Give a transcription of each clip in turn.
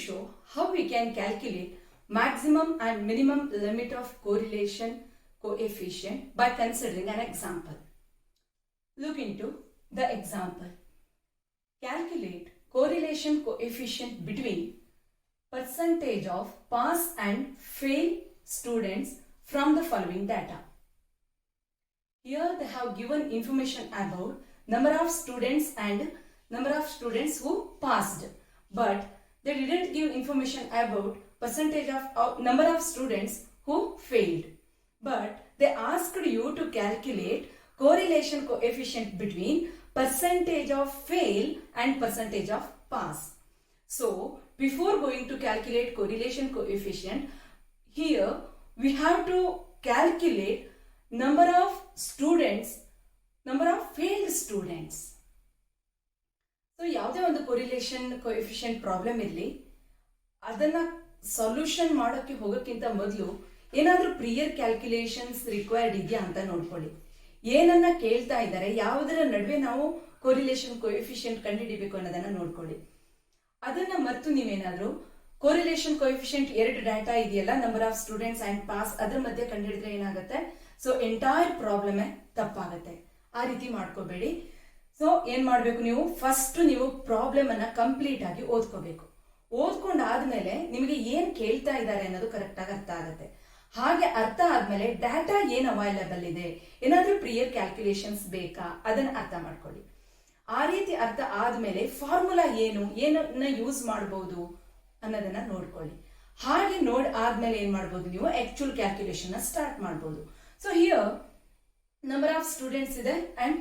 show how we can calculate maximum and minimum limit of correlation coefficient by considering an example. Look into the example. Calculate correlation coefficient between percentage of pass and fail students from the following data. Here they have given information about number of students and number of students who passed, but they didn't give information about percentage of number of students who failed. But they asked you to calculate correlation coefficient between percentage of fail and percentage of pass. So before going to calculate correlation coefficient, here we have to calculate number of students, number of failed students. So ಯಾವುದೇ ಒಂದು correlation coefficient problem ಇರಲಿ, ಅದನ್ನ solution ಮಾಡೋಕ್ಕೆ ಹೋಗೋಕ್ಕಿಂತ ಮೊದಲು ಏನಾದರೂ ಪ್ರಿಯರ್ calculations required ಇದೆಯಾ ಅಂತ ನೋಡ್ಕೊಳ್ಳಿ. ಏನನ್ನ ಕೇಳ್ತಾ ಇದ್ದಾರೆ, ಯಾವುದರ ನಡುವೆ ನಾವು ಕೊರಿಲೇಷನ್ ಕೋಎಫಿಷಿಯಂಟ್ ಕಂಡುಹಿಡಿಬೇಕು ಅನ್ನೋದನ್ನ ನೋಡ್ಕೊಳ್ಳಿ. ಅದನ್ನ ಮರೆತು ನೀವೇನಾದ್ರೂ ಕೋರಿಲೇಷನ್ ಕೋಎಫಿಷಿಯಂಟ್ ಎರಡು ಡಾಟಾ ಇದೆಯಲ್ಲ, number of students and pass, ಅದ್ರ ಮಧ್ಯೆ ಕಂಡುಹಿಡಿದ್ರೆ ಏನಾಗುತ್ತೆ, ಸೊ ಎಂಟೈರ್ ಪ್ರಾಬ್ಲಮ್ ತಪ್ಪಾಗುತ್ತೆ. ಆ ರೀತಿ ಮಾಡ್ಕೋಬೇಡಿ. ಸೊ ಏನ್ ಮಾಡ್ಬೇಕು, ನೀವು ಫಸ್ಟ್ ನೀವು ಪ್ರಾಬ್ಲಮ್ ಅನ್ನ ಕಂಪ್ಲೀಟ್ ಆಗಿ ಓದ್ಕೋಬೇಕು. ಓದ್ಕೊಂಡಾದ್ಮೇಲೆ ನಿಮಗೆ ಏನ್ ಕೇಳ್ತಾ ಇದ್ದಾರೆ ಅನ್ನೋದು ಕರೆಕ್ಟ್ ಆಗಿ ಅರ್ಥ ಆಗುತ್ತೆ. ಹಾಗೆ ಅರ್ಥ ಆದ್ಮೇಲೆ ಡಾಟಾ ಏನ್ ಅವೈಲೇಬಲ್ ಇದೆ, ಏನಾದ್ರೂ ಪ್ರಿಯರ್ ಕ್ಯಾಲ್ಕುಲೇಷನ್ಸ್ ಬೇಕಾ, ಅದನ್ನ ಅರ್ಥ ಮಾಡ್ಕೊಳ್ಳಿ. ಆ ರೀತಿ ಅರ್ಥ ಆದ್ಮೇಲೆ ಫಾರ್ಮುಲಾ ಏನು, ಏನನ್ನ ಯೂಸ್ ಮಾಡಬಹುದು ಅನ್ನೋದನ್ನ ನೋಡ್ಕೊಳ್ಳಿ. ಹಾಗೆ ಆದ್ಮೇಲೆ ಏನ್ ಮಾಡ್ಬೋದು, ನೀವು ಆಕ್ಚುಯಲ್ ಕ್ಯಾಲ್ಕುಲೇಷನ್ ಸ್ಟಾರ್ಟ್ ಮಾಡ್ಬೋದು. So here number of students ಇದೆ and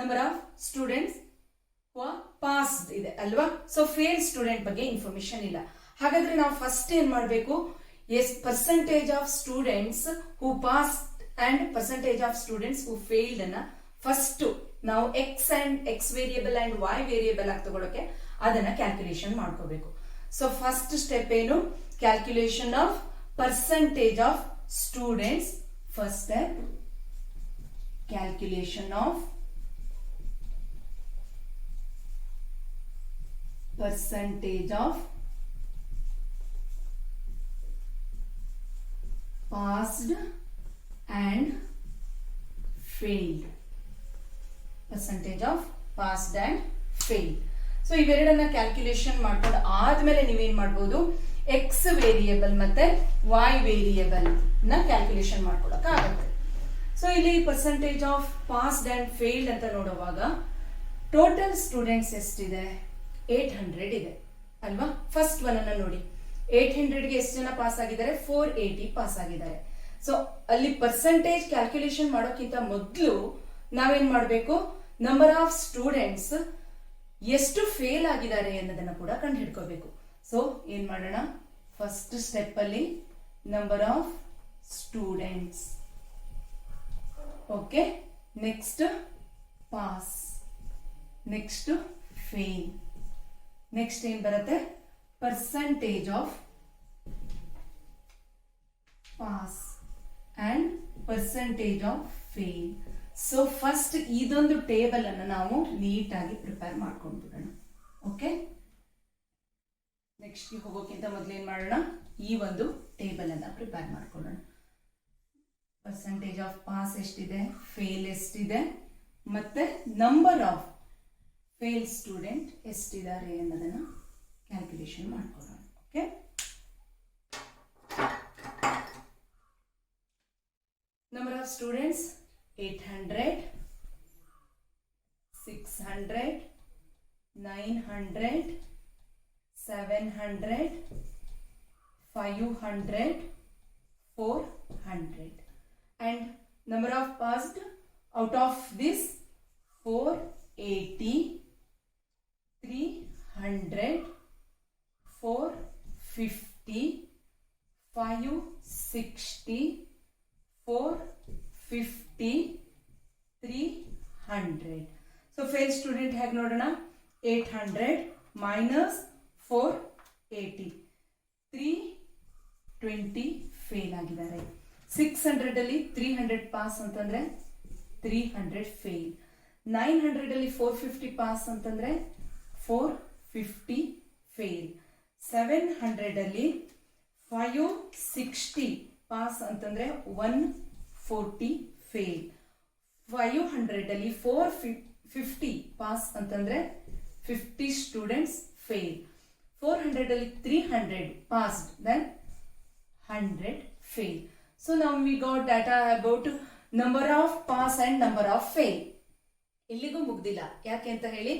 number of students passed ಇದೆ ಅಲ್ವಾ. ಸೊ ಫೇಲ್ ಸ್ಟೂಡೆಂಟ್ ಬಗ್ಗೆ ಇನ್ಫಾರ್ಮೇಶನ್ ಇಲ್ಲ. ಹಾಗಾದ್ರೆ ನಾವು ಫಸ್ಟ್ ಏನ್ ಮಾಡಬೇಕು, percentage of students who passed and percentage of students who failed ಅನ್ನ ಫಸ್ಟ್ ನಾವು X variable and Y variable ಆಗಿ ತಗೊಳಕ್ಕೆ ಅದನ್ನ ಕ್ಯಾಲ್ಕುಲೇಷನ್ ಮಾಡ್ಕೋಬೇಕು. ಸೊ ಫಸ್ಟ್ ಸ್ಟೆಪ್ ಏನು, calculation of percentage of students. First step calculation of percentage of passed and failed. Percentage of passed and failed. So ಇವೆರಡನ್ನ calculation ಮಾಡ್ಕೊಂಡು ಆದ್ಮೇಲೆ ನೀವೇನ್ ಮಾಡ್ಬೋದು, ಎಕ್ಸ್ ವೇರಿಯೇಬಲ್ ಮತ್ತೆ ವೈ ವೇರಿಯೇಬಲ್ ನ ಕ್ಯಾಲ್ಕುಲೇಷನ್ ಮಾಡ್ಕೊಳಕ್ ಆಗುತ್ತೆ. ಸೊ ಇಲ್ಲಿ percentage of passed and failed ಅಂತ ನೋಡುವಾಗ ಟೋಟಲ್ ಸ್ಟೂಡೆಂಟ್ಸ್ ಎಷ್ಟಿದೆ, 800 ಇದೆ ಅಲ್ವಾ. ಫಸ್ಟ್ ಒನ್ ಅನ್ನ ನೋಡಿ, 800ಗೆ ಎಷ್ಟು ಜನ ಪಾಸ್ ಆಗಿದ್ದಾರೆ, 480 ಪಾಸ್ ಆಗಿದ್ದಾರೆ. ಸೊ ಅಲ್ಲಿ ಪರ್ಸೆಂಟೇಜ್ ಕ್ಯಾಲ್ಕುಲೇಷನ್ ಮಾಡೋಕ್ಕಿಂತ ಮೊದಲು ನಾವೇನ್ ಮಾಡಬೇಕು, ನಂಬರ್ ಆಫ್ ಸ್ಟೂಡೆಂಟ್ಸ್ ಎಷ್ಟು ಫೇಲ್ ಆಗಿದ್ದಾರೆ ಅನ್ನೋದನ್ನ ಕೂಡ ಕಂಡು ಹಿಡ್ಕೋಬೇಕು. ಸೊ ಏನ್ ಮಾಡೋಣ, ಫಸ್ಟ್ ಸ್ಟೆಪ್ ಅಲ್ಲಿ number of students, okay, next pass, next fail, next ಏನ್ ಬರುತ್ತೆ, percentage of pass and percentage of fail. So first ಇದೊಂದು ಟೇಬಲ್ ಅನ್ನು ನಾವು ನೀಟಾಗಿ ಪ್ರಿಪೇರ್ ಮಾಡ್ಕೊಂಡ್ಬಿಡೋಣ. ಓಕೆ, ನೆಕ್ಸ್ಟ್ ಹೋಗೋಕ್ಕಿಂತ ಮೊದಲು ಏನ್ ಮಾಡೋಣ, ಈ ಒಂದು ಟೇಬಲ್ ಅನ್ನ ಪ್ರಿಪೇರ್ ಮಾಡ್ಕೊಳ್ಳೋಣ. ಪರ್ಸೆಂಟೇಜ್ ಆಫ್ ಪಾಸ್ ಎಷ್ಟಿದೆ, ಫೇಲ್ ಎಷ್ಟಿದೆ, ಮತ್ತೆ ನಂಬರ್ ಆಫ್ ಫೇಲ್ ಸ್ಟೂಡೆಂಟ್ ಎಷ್ಟಿದ್ದಾರೆ ಅನ್ನೋದನ್ನ ಕ್ಯಾಲ್ಕುಲೇಷನ್ ಮಾಡ್ಕೊಳ್ಳೋಣ. Okay, number of students 800, 600, 900, 700, 500, 400. And number of passed, out of this 480, 300, 450, 560, 450, 300. So fail student ಹೇಗೆ ನೋಡೋಣ, 800 minus 480, 320 ಫೇಲ್ ಆಗಿದ್ದಾರೆ. 600 ಅಲ್ಲಿ 300 ಪಾಸ್ ಅಂತಂದ್ರೆ 300 ಫೇಲ್. 900 ಅಲ್ಲಿ 450 ಪಾಸ್ ಅಂತಂದ್ರೆ 450 ಫೇಲ್. 700 ಅಲ್ಲಿ 560 ಪಾಸ್ ಅಂತಂದ್ರೆ 140 ಫೇಲ್. 500 ಅಲ್ಲಿ 450 ಪಾಸ್ ಅಂತಂದ್ರೆ 50 ಸ್ಟೂಡೆಂಟ್ಸ್ ಫೇಲ್. 400 ಅಲ್ಲಿ 300 passed, then 100 fail. So now we got data about number of pass and number of fail. ಇಲ್ಲಿಗೂ ಮುಗ್ದಿಲ್ಲ. ಯಾಕೆ ಅಂತ ಹೇಳಿ,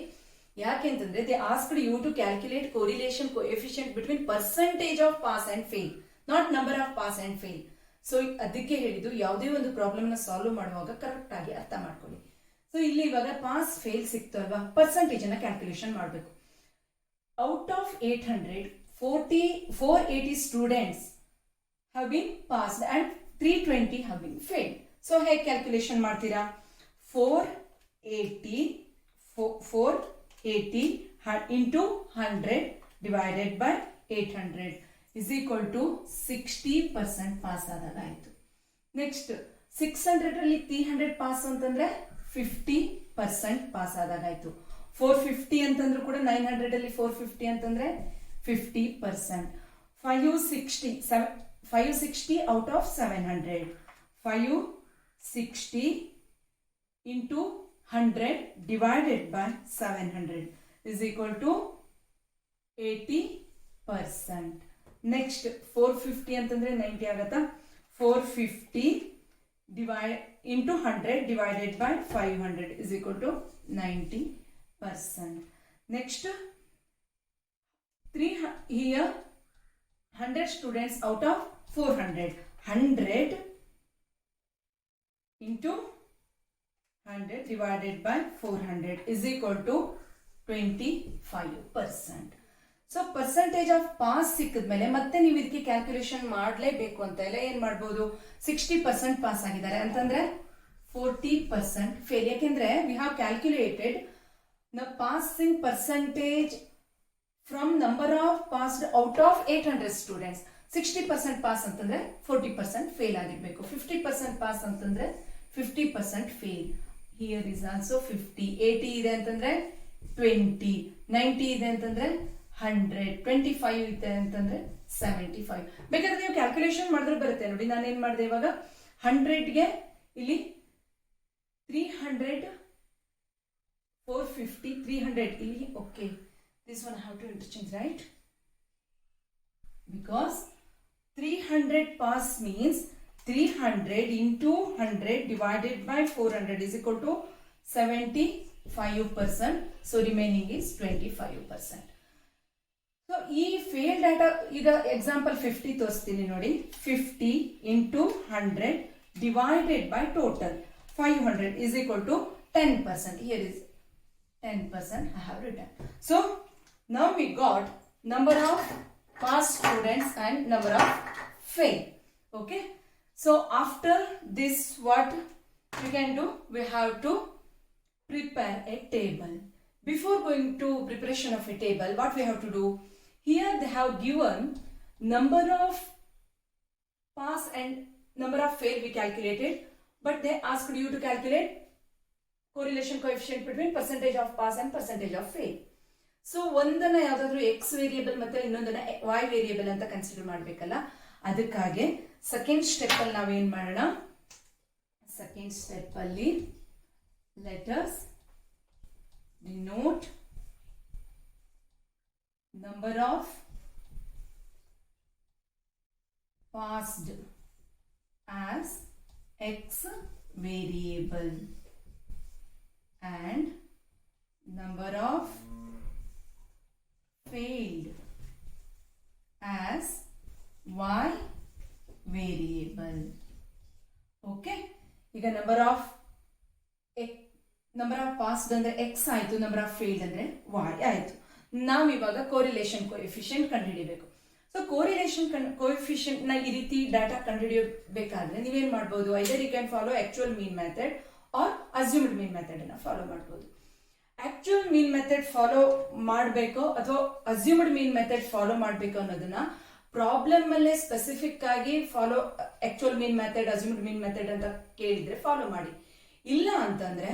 ಯಾಕೆಂತಂದ್ರೆ they asked you to calculate correlation coefficient between percentage of pass and fail, not number of pass and fail. So ಅದಕ್ಕೆ ಹೇಳಿದ್ದು ಯಾವುದೇ ಒಂದು problem ನ solve ಮಾಡುವಾಗ ಕರೆಕ್ಟ್ ಆಗಿ ಅರ್ಥ ಮಾಡ್ಕೊಳ್ಳಿ. ಸೊ ಇಲ್ಲಿ ಇವಾಗ ಪಾಸ್ ಫೇಲ್ ಸಿಕ್ತು ಅಲ್ವಾ, ಪರ್ಸೆಂಟೇಜ್ ಅನ್ನ ಕ್ಯಾಲ್ಕುಲೇಷನ್ ಮಾಡಬೇಕು. Out of 800, 480 students have been passed and 320 have been failed. So ಹೇಗೆ ಕ್ಯಾಲ್ಕುಲೇಷನ್ ಮಾಡ್ತೀರಾ? 480 into 100 divided by 800 is equal to 60% pass ಆದಾಗ ಆಯ್ತು. ನೆಕ್ಸ್ಟ್ 600 ಅಲ್ಲಿ 300 ಪಾಸ್ ಅಂತಂದ್ರೆ 50% ಪಾಸ್ ಆದಾಗ ಆಯ್ತು. 450 ಅಂತಂದ್ರೂ ಕೂಡ 900 ಅಲ್ಲಿ 450 ಅಂತಂದ್ರೆ 50%. 560 out of 700. 560 into 100 divided by 700 is equal to 80%. Next 450 ಅಂತಂದ್ರೆ 90 ಆಗತ್ತಾ? 450 into 100 divided by 500 is equal to 90%. Next, here 100 students out of 400. 100 into 100 divided by 400 is equal to 25%. So percentage of pass ಸಿಕ್ಕಿದ್ಮೇಲೆ ಮತ್ತೆ ನೀವು ಇದಕ್ಕೆ ಕ್ಯಾಲ್ಕುಲೇಷನ್ ಮಾಡಲೇಬೇಕು ಅಂತ ಇಲ್ಲ. ಏನ್ ಮಾಡ್ಬೋದು? 60% ಪಾಸ್ ಆಗಿದ್ದಾರೆ ಅಂತಂದ್ರೆ 40% ಫೇಲ್. ಯಾಕೆಂದ್ರೆ we have calculated the passing percentage from number of passed out of 800 students. 60% pass ಅಂತಂದ್ರೆ 40% ಫೇಲ್ ಆಗಿರ್ಬೇಕು. 50% ಪಾಸ್ ಅಂತಂದ್ರೆ 50% ಫೇಲ್. Here is also 50. 80 ಇದೆ ಅಂತಂದ್ರೆ 20. 90 ಇದೆ ಅಂತಂದ್ರೆ 100. 25 ಇದೆ ಅಂತಂದ್ರೆ 75. ಬೇಕಾದ್ರೆ ನೀವು ಕ್ಯಾಲ್ಕುಲೇಷನ್ ಮಾಡಿದ್ರೆ ಬರುತ್ತೆ ನೋಡಿ. ನಾನೇನ್ ಮಾಡಿದೆ ಇವಾಗ 100ಗೆ ಇಲ್ಲಿ 300, 450, 300 ಇಲ್ಲಿ. Okay, this one I have to interchange, right? Because 300 pass means 300 into 100 divided by 400 is equal to 75%. So remaining is 25%. So ಈ ಫೇಲ್ ಡಾಟಾ ಈಗ ಎಕ್ಸಾಂಪಲ್ 50 ತೋರಿಸ್ತೀನಿ ನೋಡಿ. 50 into 100 divided by total 500 is equal to 10%. Here is 10% I have written. So now we got number of pass students and number of fail. Okay. So after this, what we can do? We have to prepare a table. Before going to preparation of a table, what we have to do? Here they have given number of pass and number of fail we calculated, but they asked you to calculate correlation coefficient between percentage of pass and percentage of fail. So ಒಂದನ್ನ ಯಾವ್ದಾದ್ರು x variable ಮತ್ತೆ ಇನ್ನೊಂದನ್ನ y variable ಅಂತ consider ಮಾಡ್ಬೇಕಲ್ಲ. ಅದಕ್ಕಾಗಿ second step ಅಲ್ಲಿ ನಾವೇನ್ ಮಾಡೋಣ? Second step ಅಲ್ಲಿ let us denote number of passed as x variable and number of failed as y variable. Okay, ಈಗ ನಂಬರ್ ಆಫ್ ಪಾಸ್ಡ್ ಅಂದ್ರೆ x ಆಯ್ತು, ನಂಬರ್ ಆಫ್ ಫೇಲ್ಡ್ ಅಂದ್ರೆ y ಆಯ್ತು. ನಾವು ಇವಾಗ ಕೋರಿಲೇಷನ್ ಕೋಎಫಿಷಿಯಂಟ್ ಕಂಡುಹಿಡಿಯಬೇಕು. ಸೊ ಕೋರಿಲೇಷನ್ ಕೋಎಫಿಷಿಯಂಟ್ ನ ಈ ರೀತಿ ಡಾಟಾ ಕಂಡುಹಿಡಿಯಬೇಕಾದ್ರೆ ನೀವೇನ್ ಮಾಡಬಹುದು? Either you can follow actual mean method or assumed mean method ಅನ್ನ ಫಾಲೋ ಮಾಡಬಹುದು. ಆಕ್ಚುಯಲ್ ಮೀನ್ ಮೆಥಡ್ ಫಾಲೋ ಮಾಡಬೇಕು ಅಥವಾ ಅಸ್ಯೂಮ್ಡ್ ಮೀನ್ ಮೆಥಡ್ ಫಾಲೋ ಮಾಡಬೇಕು ಅನ್ನೋದನ್ನ ಪ್ರಾಬ್ಲಮ್ ಅಲ್ಲೇ ಸ್ಪೆಸಿಫಿಕ್ ಆಗಿ follow actual mean method, assumed mean method ಅಂತ ಕೇಳಿದ್ರೆ ಫಾಲೋ ಮಾಡಿ. ಇಲ್ಲ ಅಂತಂದ್ರೆ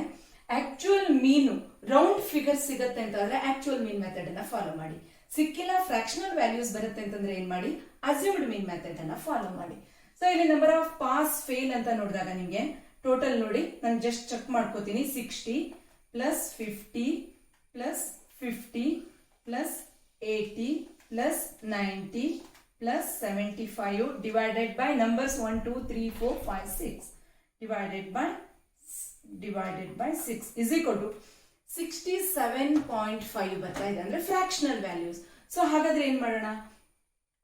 ಆಕ್ಚುಯಲ್ ಮೀನು ರೌಂಡ್ ಫಿಗರ್ ಸಿಗತ್ತೆ ಅಂತಂದ್ರೆ ಆಕ್ಚುಯಲ್ ಮೀನ್ ಮೆಥಡ್ ಅನ್ನ ಫಾಲೋ ಮಾಡಿ. ಸಿಕ್ಕಿಲ್ಲ ಫ್ರಾಕ್ಷನಲ್ ವ್ಯಾಲ್ಯೂಸ್ ಬರುತ್ತೆ ಅಂತಂದ್ರೆ ಏನ್ ಮಾಡಿ, ಅಸ್ಯೂಮ್ಡ್ ಮೀನ್ ಮೆಥಡ್ ಅನ್ನ ಫಾಲೋ ಮಾಡಿ. ಸೊ ಇಲ್ಲಿ ನಂಬರ್ ಆಫ್ ಪಾಸ್ ಫೇಲ್ ಅಂತ ನೋಡಿದಾಗ ನಿಮ್ಗೆ ಟೋಟಲ್ ನೋಡಿ, ನಾನು ಜಸ್ಟ್ ಚೆಕ್ ಮಾಡ್ಕೋತೀನಿ. 60 plus 50 plus 50 plus 80 plus 90 plus 75 divided by numbers 1 2 3 4 5 6 divided by 6 is equal to 67.5 ಬರ್ತಾ ಇದೆ, ಅಂದ್ರೆ ಫ್ರಾಕ್ಷನಲ್ ವ್ಯಾಲ್ಯೂಸ್. ಸೊ ಹಾಗಾದ್ರೆ ಏನ್ ಮಾಡೋಣ,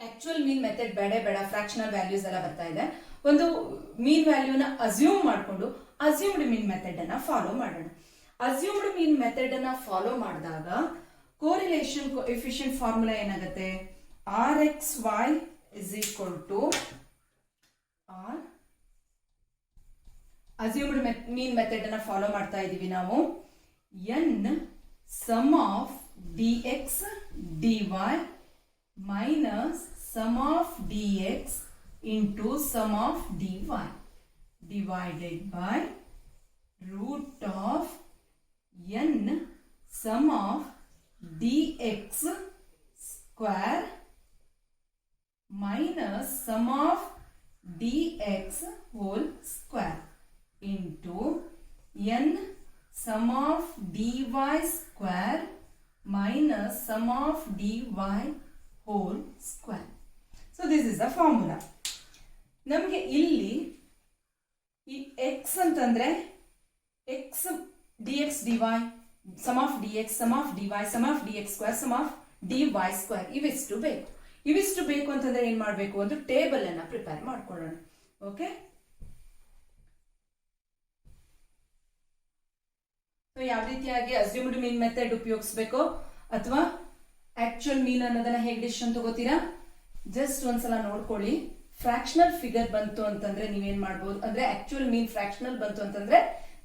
ಆಕ್ಚುಯಲ್ ಮೀನ್ ಮೆಥಡ್ ಬೇಡ, ಫ್ರಾಕ್ಷನಲ್ ವ್ಯಾಲ್ಯೂಸ್ ಎಲ್ಲ ಬರ್ತಾ ಇದೆ. ಒಂದು ಮೀನ್ ವ್ಯಾಲ್ಯೂನ ಅಸ್ಯೂಮ್ ಮಾಡಿಕೊಂಡು ಅಸ್ಯೂಮ್ಡ್ ಮೀನ್ ಮೆಥಡ್ ಅನ್ನ ಫಾಲೋ ಮಾಡೋಣ. ಅಸ್ಯೂಮ್ಡ್ ಮೀನ್ ಮೆಥಡ್ ಅನ್ನ ಫಾಲೋ ಮಾಡಿದಾಗ ಕೋರಿಲೇಷನ್ ಕೋಎಫಿಷಿಯಂಟ್ ಫಾರ್ಮುಲಾ ಏನಾಗುತ್ತೆ, RXY is equal to R. Assumed mean method ಅನ್ನ ಫಾಲೋ ಮಾಡ್ತಾ ಇದೀವಿ ನಾವು. N sum of dx dy minus sum of dx into sum of dy divided by root of n sum of dx square minus sum of dx whole square into n sum of dy square minus sum of dy whole square. So this is the formula. ನಮಗೆ ಇಲ್ಲಿ ಈ x ಅಂತಂದ್ರೆ x dx dy sum of dx sum of dy sum of dx square sum of dy square ಇವಿಷ್ಟು ಬೇಕು ಅಂತಂದ್ರೆ ಏನ್ ಮಾಡಬೇಕು, ಒಂದು ಟೇಬಲ್ ಅನ್ನ ಪ್ರಿಪೇರ್ ಮಾಡ್ಕೊಳ್ಳೋಣ. ಓಕೆ, ಯಾವ ರೀತಿಯಾಗಿ ಅಸ್ಯೂಮ್ಡ್ ಮೀನ್ ಮೆಥಡ್ ಉಪಯೋಗಿಸಬೇಕು ಅಥವಾ ಆಕ್ಚುಯಲ್ ಮೀನ್ ಅನ್ನೋದನ್ನ ಹೇಗೆ ಡಿಸಿಷನ್ ತಗೋತೀರಾ, ಜಸ್ಟ್ ಒಂದ್ಸಲ ನೋಡ್ಕೊಳ್ಳಿ. ಫ್ರಾಕ್ಷನಲ್ ಫಿಗರ್ ಬಂತು ಅಂತಂದ್ರೆ ನೀವೇನ್ ಮಾಡ್ಬೋದು ಅಂದ್ರೆ ಆಕ್ಚುಯಲ್ ಮೀನ್ ಫ್ರಾಕ್ಷನಲ್ ಬಂತು ಅಂತಂದ್ರೆ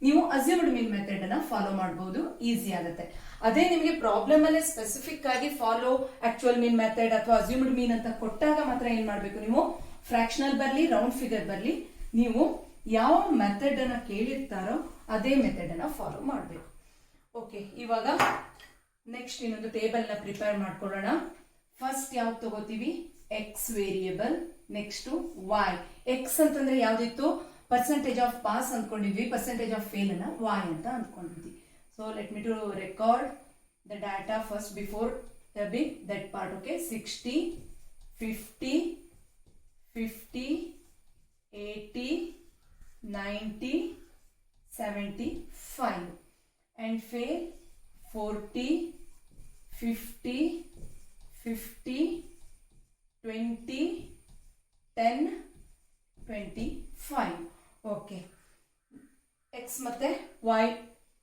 ನೀವು ಅಸ್ಯೂಮ್ಡ್ ಮೀನ್ ಮೆಥಡ್ ಅನ್ನ ಫಾಲೋ ಮಾಡಬಹುದು, ಈಸಿ ಆಗುತ್ತೆ. ಅದೇ ನಿಮಗೆ ಪ್ರಾಬ್ಲಮ್ ಅಲ್ಲೇ ಸ್ಪೆಸಿಫಿಕ್ ಆಗಿ ಫಾಲೋ ಆಕ್ಚುಯಲ್ ಮೀನ್ ಮೆಥಡ್ ಅಥವಾ ಅಸ್ಯೂಮ್ಡ್ ಮೀನ್ ಅಂತ ಕೊಟ್ಟಾಗ ಮಾತ್ರ ಏನ್ ಮಾಡ್ಬೇಕು, ನೀವು ಫ್ರಾಕ್ಷನಲ್ ಬರ್ಲಿ ರೌಂಡ್ ಫಿಗರ್ ಬರ್ಲಿ, ನೀವು ಯಾವ ಮೆಥಡ್ ಅನ್ನ ಕೇಳಿರ್ತಾರೋ ಅದೇ ಮೆಥಡ್ ಅನ್ನ ಫಾಲೋ ಮಾಡಬೇಕು. ಓಕೆ, ಇವಾಗ ನೆಕ್ಸ್ಟ್ ಇನ್ನೊಂದು ಟೇಬಲ್ ನ ಪ್ರಿಪೇರ್ ಮಾಡ್ಕೊಳ್ಳೋಣ. ಫಸ್ಟ್ ಯಾವ್ದು ತಗೋತೀವಿ, X variable, next Y. X ಅಂತಂದ್ರೆ ಯಾವ್ದಿತ್ತು, ಪರ್ಸೆಂಟೇಜ್ ಆಫ್ ಪಾಸ್ ಅಂದ್ಕೊಂಡಿದ್ವಿ, ಪರ್ಸೆಂಟೇಜ್ ಆಫ್ ಫೇಲ್ ಅನ್ನ ವೈ ಅಂತ ಅಂದ್ಕೊಂಡಿದ್ವಿ. So let me to record the data first before turning that part. Okay, 60 50 50 80 90 75 and fail 40 50 50 20 10 25. Okay, X ಮತ್ತೆ ವೈ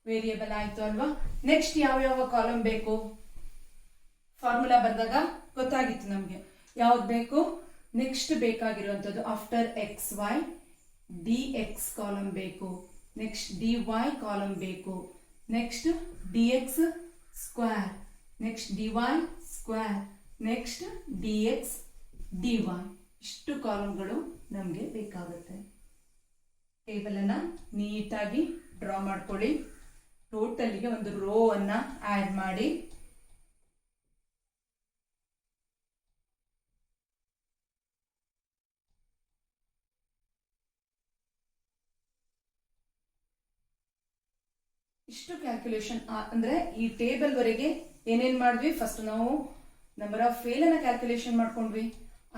ವೇರಿಯೇಬಲ್ ಆಯ್ತು ಅಲ್ವಾ. Next ಯಾವ ಕಾಲಮ್ ಬೇಕು, ಫಾರ್ಮುಲಾ ಬಂದಾಗ ಗೊತ್ತಾಗಿತ್ತು ನಮ್ಗೆ ಯಾವ್ದು ಬೇಕು. ನೆಕ್ಸ್ಟ್ ಬೇಕಾಗಿರುವಂತದ್ದು after X Y dx column ಬೇಕು, ನೆಕ್ಸ್ಟ್ dy ಕಾಲಮ್ ಬೇಕು, next dx square, next dy square, next dx dy. ಇಷ್ಟು ಕಾಲಮ್ಗಳು ನಮಗೆ ಬೇಕಾಗುತ್ತೆ. ಟೇಬಲ್ ಅನ್ನ ನೀಟಾಗಿ ಡ್ರಾ ಮಾಡ್ಕೊಳ್ಳಿ. ಟೋಟಲ್ಗೆ ಒಂದು ರೋ ಅನ್ನ ಆಡ್ ಮಾಡಿ. ಇಷ್ಟು ಕ್ಯಾಲ್ಕುಲೇಷನ್ ಅಂದ್ರೆ ಈ ಟೇಬಲ್ ವರೆಗೆ ಏನೇನ್ ಮಾಡಿದ್ವಿ, ಫಸ್ಟ್ ನಾವು ನಂಬರ್ ಆಫ್ ಫೇಲ್ ಅನ್ನ ಕ್ಯಾಲ್ಕುಲೇಷನ್ ಮಾಡ್ಕೊಂಡ್ವಿ,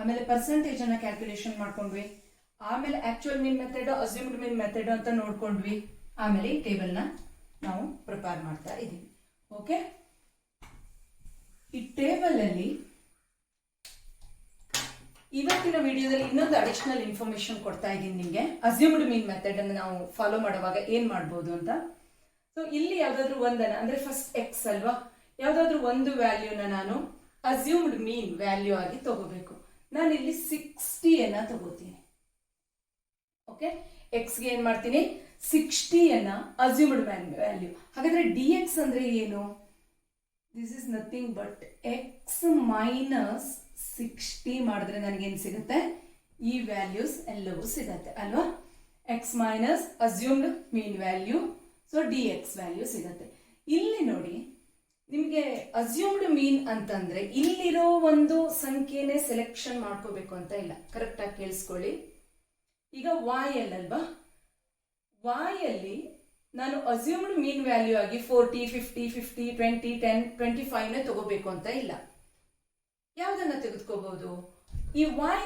ಆಮೇಲೆ ಪರ್ಸೆಂಟೇಜ್ ಅನ್ನ ಕ್ಯಾಲ್ಕುಲೇಷನ್ ಮಾಡ್ಕೊಂಡ್ವಿ, ಆಮೇಲೆ actual mean method assumed mean method ಅಂತ ನೋಡ್ಕೊಂಡ್ವಿ, ಆಮೇಲೆ ಈ ಟೇಬಲ್ ನ ನಾವು ಪ್ರಿಪೇರ್ ಮಾಡ್ತಾ ಇದೀವಿ. ಓಕೆ, ಈ ಟೇಬಲ್ ಅಲ್ಲಿ ಇವತ್ತಿನ ವಿಡಿಯೋದಲ್ಲಿ ಇನ್ನೊಂದು ಅಡಿಷನಲ್ ಇನ್ಫಾರ್ಮೇಶನ್ ಕೊಡ್ತಾ ಇದ್ದೀನಿ ನಿಮ್ಗೆ. ಅಸ್ಯೂಮ್ಡ್ ಮೀನ್ ಮೆಥಡ್ ಅನ್ನು ನಾವು ಫಾಲೋ ಮಾಡುವಾಗ ಏನ್ ಮಾಡ್ಬೋದು ಅಂತ. ಸೊ ಇಲ್ಲಿ ಯಾವ್ದಾದ್ರು ಒಂದನ್ನ ಅಂದ್ರೆ ಫಸ್ಟ್ ಎಕ್ಸ್ ಅಲ್ವಾ, ಯಾವ್ದಾದ್ರು ಒಂದು ವ್ಯಾಲ್ಯೂನ ನಾನು ಅಸ್ಯೂಮ್ಡ್ ಮೀನ್ ವ್ಯಾಲ್ಯೂ ಆಗಿ ತಗೋಬೇಕು. ನಾನು ಇಲ್ಲಿ 60 ಅನ್ನ ತಗೋತೀನಿ. ಓಕೆ, ಎಕ್ಸ್ ಗೆ ಏನ್ ಮಾಡ್ತೀನಿ, 60 ಅನ್ನ ಅಸ್ಯೂಮ್ಡ್ ವ್ಯಾಲ್ಯೂ. ಹಾಗಾದ್ರೆ dx ಅಂದ್ರೆ ಏನು, this is nothing but X minus 60 ಮಾಡಿದ್ರೆ ನನಗೇನು ಸಿಗುತ್ತೆ, ಈ ವ್ಯಾಲ್ಯೂಸ್ ಎಲ್ಲವೂ ಸಿಗತ್ತೆ ಅಲ್ವಾ. ಎಕ್ಸ್ ಮೈನಸ್ ಅಸ್ಯೂಮ್ಡ್ ಮೀನ್ ವ್ಯಾಲ್ಯೂ, ಸೊ dx ವ್ಯಾಲ್ಯೂ ಸಿಗತ್ತೆ. ಇಲ್ಲಿ ನೋಡಿ ನಿಮಗೆ ಅಸ್ಯೂಮ್ಡ್ ಮೀನ್ ಅಂತಂದ್ರೆ ಇಲ್ಲಿರೋ ಒಂದು ಸಂಖ್ಯೆನೆ ಸೆಲೆಕ್ಷನ್ ಮಾಡ್ಕೋಬೇಕು ಅಂತ ಇಲ್ಲ. ಕರೆಕ್ಟ್ ಆಗಿ ಕೇಳಿಸ್ಕೊಳ್ಳಿ. ಈಗ y ಅಲ್ವಾ, y ಅಲ್ಲಿ ನಾನು ಅಸ್ಯೂಮ್ಡ್ ಮೀನ್ ವ್ಯಾಲ್ಯೂ ಆಗಿ 40, 50, 50, 20, 10, 25 ತಗೋಬೇಕು ಅಂತ ಇಲ್ಲ. ಯಾವ್ದನ್ನ ತೆಗೆದುಕೋಬಹುದು? ಈ y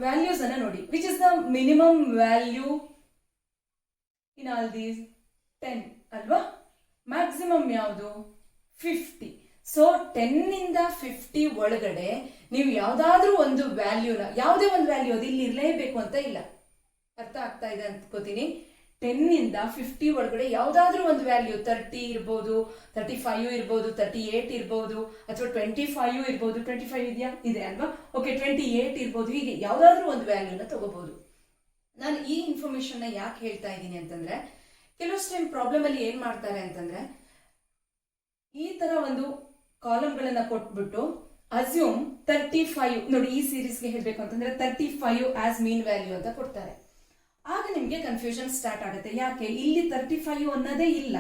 ವ್ಯಾಲ್ಯೂಸ್ ಅನ್ನ ನೋಡಿ. Which is the minimum value in all these? 10 ಅಲ್ವಾ. ಮ್ಯಾಕ್ಸಿಮಮ್ ಯಾವುದು? 50. ಸೊ 10 ಇಂದ 50 ಒಳಗಡೆ ನೀವು ಯಾವ್ದಾದ್ರೂ ಒಂದು ವ್ಯಾಲ್ಯೂನ, ಯಾವುದೇ ಒಂದು ವ್ಯಾಲ್ಯೂ ಅದು ಇಲ್ಲಿ ಇರಲೇಬೇಕು ಅಂತ ಇಲ್ಲ. ಅರ್ಥ ಆಗ್ತಾ ಇದೆ ಅನ್ಕೋತೀನಿ. 10 ಇಂದ 50 ಒಳಗಡೆ ಯಾವ್ದಾದ್ರೂ ಒಂದು ವ್ಯಾಲ್ಯೂ 30 ಇರ್ಬೋದು, 35 ಇರ್ಬೋದು, 38 ಇರ್ಬೋದು, ಅಥವಾ 25 ಇರ್ಬೋದು. 25 ಇದೆಯಾ? ಇದೆ ಅಲ್ವಾ. ಓಕೆ, 28 ಇರ್ಬೋದು. ಹೀಗೆ ಯಾವ್ದಾದ್ರೂ ಒಂದು ವ್ಯಾಲ್ಯೂನ ತಗೋಬಹುದು. ನಾನು ಈ ಇನ್ಫಾರ್ಮೇಶನ್ ಯಾಕೆ ಹೇಳ್ತಾ ಇದ್ದೀನಿ ಅಂತಂದ್ರೆ, ಕೆಲವಷ್ಟು ಟೈಮ್ ಪ್ರಾಬ್ಲಮ್ ಅಲ್ಲಿ ಏನ್ ಮಾಡ್ತಾರೆ ಅಂತಂದ್ರೆ, ಈ ತರ ಒಂದು ಕಾಲಮ್ ಗಳನ್ನ ಕೊಟ್ಬಿಟ್ಟು ಅಸ್ಯೂಮ್ 35 ನೋಡಿ, ಈ ಸೀರೀಸ್ಗೆ ಹೇಳ್ಬೇಕು ಅಂತಂದ್ರೆ 35 ಆಸ್ ಮೀನ್ ವ್ಯಾಲ್ಯೂ ಅಂತ ಕೊಡ್ತಾರೆ. ಆಗ ನಿಮ್ಗೆ ಕನ್ಫ್ಯೂಷನ್ ಸ್ಟಾರ್ಟ್ ಆಗುತ್ತೆ. ಯಾಕೆ ಇಲ್ಲಿ 35 ಅನ್ನೋದೇ ಇಲ್ಲ,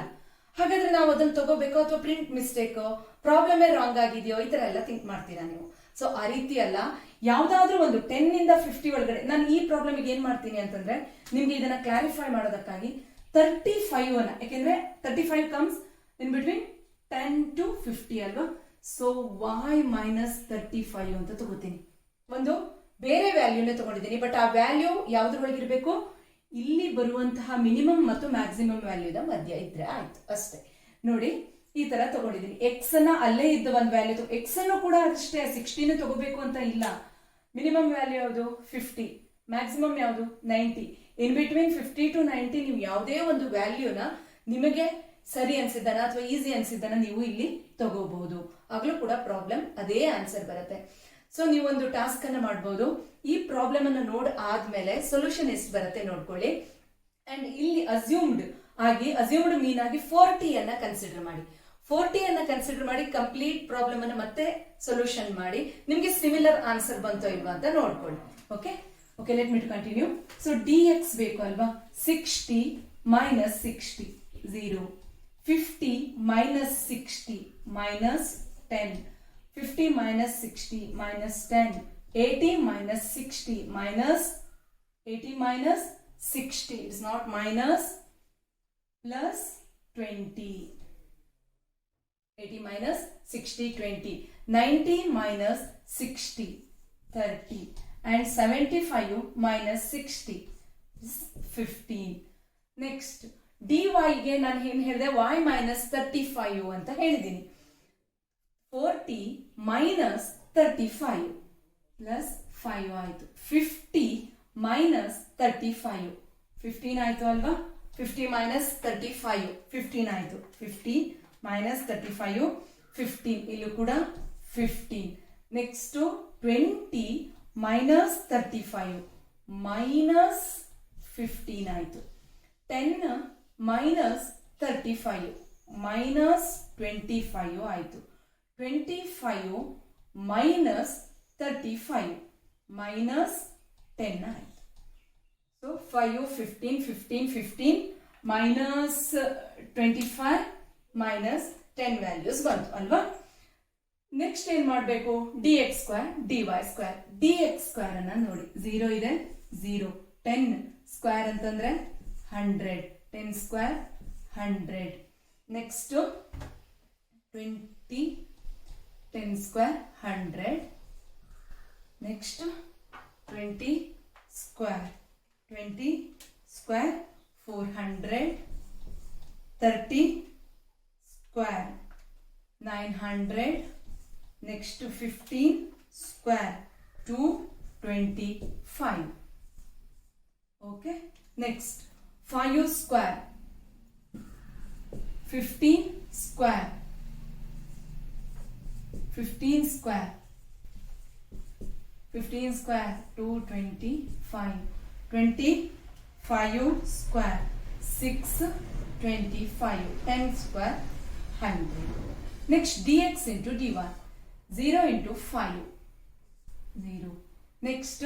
ಹಾಗಾದ್ರೆ ನಾವು ಅದನ್ನ ತಗೋಬೇಕು ಅಥವಾ ಪ್ರಿಂಟ್ ಮಿಸ್ಟೇಕ್, ಪ್ರಾಬ್ಲಮ್ ರಾಂಗ್ ಆಗಿದೆಯೋ, ಈ ತರ ಎಲ್ಲ ಥಿಂಕ್ ಮಾಡ್ತೀರಾ ನೀವು. ಸೊ ಆ ರೀತಿ ಅಲ್ಲ, ಯಾವ್ದಾದ್ರೂ ಒಂದು 10 ಇಂದ 50 ಒಳಗಡೆ. ನಾನು ಈ ಪ್ರಾಬ್ಲಮ್ಗೆ ಏನ್ ಮಾಡ್ತೀನಿ ಅಂತಂದ್ರೆ, ನಿಮ್ಗೆ ಇದನ್ನ ಕ್ಲಾರಿಫೈ ಮಾಡೋದಕ್ಕಾಗಿ 35 ಅನ್ನ, ಯಾಕೆಂದ್ರೆ 35 ಕಮ್ಸ್ ಇನ್ ಬಿಟ್ವೀನ್ 10 to 50 ಅಲ್ವಾ. ಸೊ y ಮೈನಸ್ 35 ಅಂತ ತಗೋತೀನಿ. ಒಂದು ಬೇರೆ ವ್ಯಾಲ್ಯೂನೇ ತಗೊಂಡಿದ್ದೀನಿ, ಬಟ್ ಆ ವ್ಯಾಲ್ಯೂ ಯಾವ್ದ್ರೊಳಗಿರ್ಬೇಕು? ಇಲ್ಲಿ ಬರುವಂತಹ ಮಿನಿಮಮ್ ಮತ್ತು ಮ್ಯಾಕ್ಸಿಮಮ್ ವ್ಯಾಲ್ಯೂದ ಮಧ್ಯ ಇದ್ರೆ ಆಯ್ತು ಅಷ್ಟೇ. ನೋಡಿ, ಈ ತರ ತಗೊಂಡಿದ್ದೀನಿ. ಎಕ್ಸ್ ಅನ್ನ ಅಲ್ಲೇ ಇದ್ದ ಒಂದು ವ್ಯಾಲ್ಯೂ, ಎಕ್ಸ್ ಅನ್ನು ಕೂಡ ಅಷ್ಟೇ 60 ತಗೋಬೇಕು ಅಂತ ಇಲ್ಲ. ಮಿನಿಮಮ್ ವ್ಯಾಲ್ಯೂ ಯಾವುದು? 50. ಮ್ಯಾಕ್ಸಿಮಮ್ ಯಾವುದು? 90. ಇನ್ ಬಿಟ್ವೀನ್ 50 to 90 ನೀವು ಯಾವುದೇ ಒಂದು ವ್ಯಾಲ್ಯೂನ ನಿಮಗೆ ಸರಿ ಅನ್ಸಿದ್ದಾನ ಅಥವಾ ಈಸಿ ಅನ್ಸಿದ್ದಾನ ನೀವು ಇಲ್ಲಿ ತಗೋಬಹುದು. ಆಗ್ಲೂ ಕೂಡ ಪ್ರಾಬ್ಲಮ್ ಅದೇ ಆನ್ಸರ್ ಬರುತ್ತೆ. ಸೊ ನೀವು ಒಂದು ಟಾಸ್ಕ್ ಅನ್ನ ಮಾಡಬಹುದು. ಈ ಪ್ರಾಬ್ಲಮ್ ಅನ್ನ ನೋಡ್ ಆದ್ಮೇಲೆ ಸೊಲ್ಯೂಷನ್ ಎಷ್ಟು ಬರುತ್ತೆ ನೋಡ್ಕೊಳ್ಳಿ. ಅಂಡ್ ಇಲ್ಲಿ ಅಸ್ಯೂಮ್ಡ್ ಮೀನ್ ಆಗಿ 40 ಅನ್ನ ಕನ್ಸಿಡರ್ ಮಾಡಿ. 40 ಅನ್ನ ಕನ್ಸಿಡರ್ ಮಾಡಿ ಕಂಪ್ಲೀಟ್ ಪ್ರಾಬ್ಲಮ್ ಅನ್ನ ಮತ್ತೆ ಸೊಲ್ಯೂಷನ್ ಮಾಡಿ ನಿಮ್ಗೆ ಸಿಮಿಲರ್ ಆನ್ಸರ್ ಬಂತೋ ಇಲ್ವಾ ಅಂತ ನೋಡ್ಕೊಳ್ಳಿ. Okay, let me to continue. So dx ಬೇಕು ಅಲ್ವಾ. 60 minus 60 0. 50 minus 60 minus 10. 50 minus 60 minus 10. 80 minus 60 minus 80 minus 60. It's not minus, plus 20. 80 minus 60 20. 90 minus 60 30. And 75 minus 60 is 15. Next dy ಗೆ ನಾನು ಏನ್ ಹೇಳಿದೆ? y minus 35 ಅಂತ ಹೇಳಿದ್ದೀನಿ. 40 minus 35 plus 5 ಆಯ್ತು. 50 minus 35 15 ಆಯ್ತು ಅಲ್ವಾ. 50 minus 35 15 ಆಯ್ತು. 50 minus 35 15. ಇಲ್ಲೂ ಕೂಡ 15. ನೆಕ್ಸ್ಟ್ 20 minus 35 minus 15 ಆಯ್ತು. 10 minus 35 minus 25 ಆಯ್ತು. 25 minus 35 minus 10 ಆಯ್ತು. ಸೊ 5 15 15 15 minus 25 minus 10 ವ್ಯಾಲ್ಯೂಸ್ ಬಂತು ಅಲ್ವಾ. ನೆಕ್ಸ್ಟ್ ಏನ್ ಮಾಡಬೇಕು? dx square dy square. dx square ಅನ್ನ ನೋಡಿ, 0 ಇದೆ 0. 10 ಸ್ಕ್ವೇರ್ ಅಂತಂದ್ರೆ 100. 10 square 100. Next 20. 10 square 100. Next 20 square. 20 square 400. 30 square 900. Next 15 square 225. Okay, next 5 square 15 square 15 square 15 square 225. 25 square 625. 10 square 100. Next dx into dy. 0 into 5 0. Next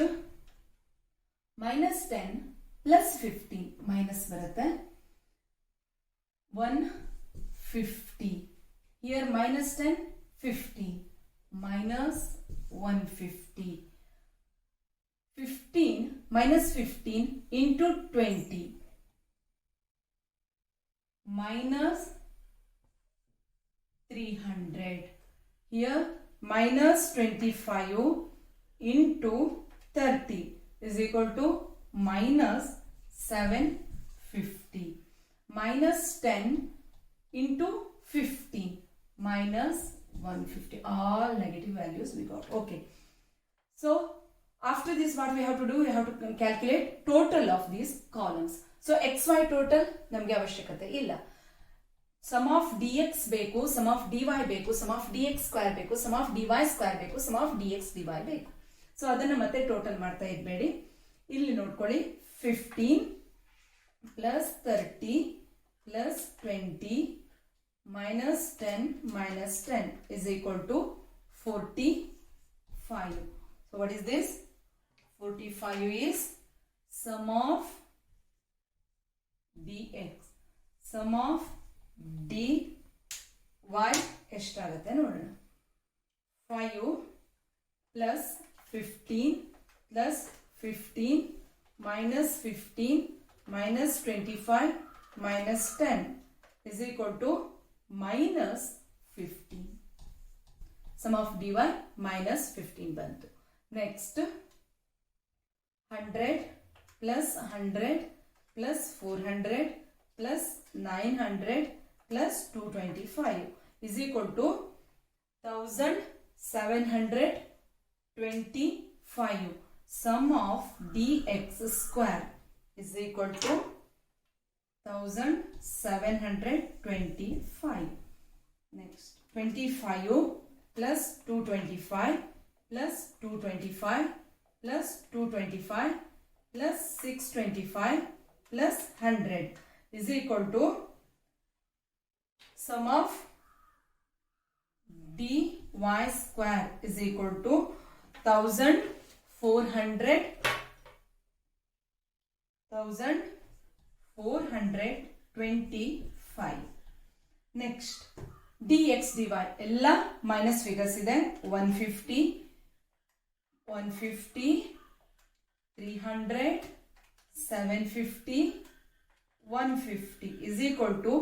minus 10 plus 15 minus ಬರುತ್ತೆ. 150 Here minus 10, 15. Minus 150. 15 minus 15 into 20. Minus 300. Here minus 25 into 30 is equal to minus 750. Minus 10 into 15 minus 150. All negative values we got. Okay. So after this what we have to do? We have to calculate total of these columns. So xy total ನಮಗೆ ಅವಶ್ಯಕತೆ ಇಲ್ಲ. Sum of dx ಬೇಕು, sum of dy ಬೇಕು, sum of dx square ಬೇಕು, sum of dy square ಬೇಕು, sum of dx dy ಬೇಕು. So ಅದನ್ನ ಮತ್ತೆ ಟೋಟಲ್ ಮಾಡ್ತಾ ಇರಬೇಡಿ. ಇಲ್ಲಿ ನೋಡ್ಕೊಳ್ಳಿ 15 plus 30 plus 20 minus 10 minus 10 is equal to 45. So what is this? 45 is sum of dx. Sum of dy ಎಷ್ಟಾಗುತ್ತೆ ನೋಡೋಣ. 5 plus 15 plus 15 minus 15 minus 25 minus 10 is equal to minus 15. Sum of dy minus 15 bantu. Next 100 plus 100 plus 400 plus 900 plus 225 is equal to 1725. Sum of dx square is equal to 1725. Next 25 plus 225 plus 225 plus 225 plus 625 plus 100 is equal to sum of dy square is equal to 1425. Next dx dy ಎಲ್ಲ minus figures ಇದೆ. 150 300 750 150 is equal to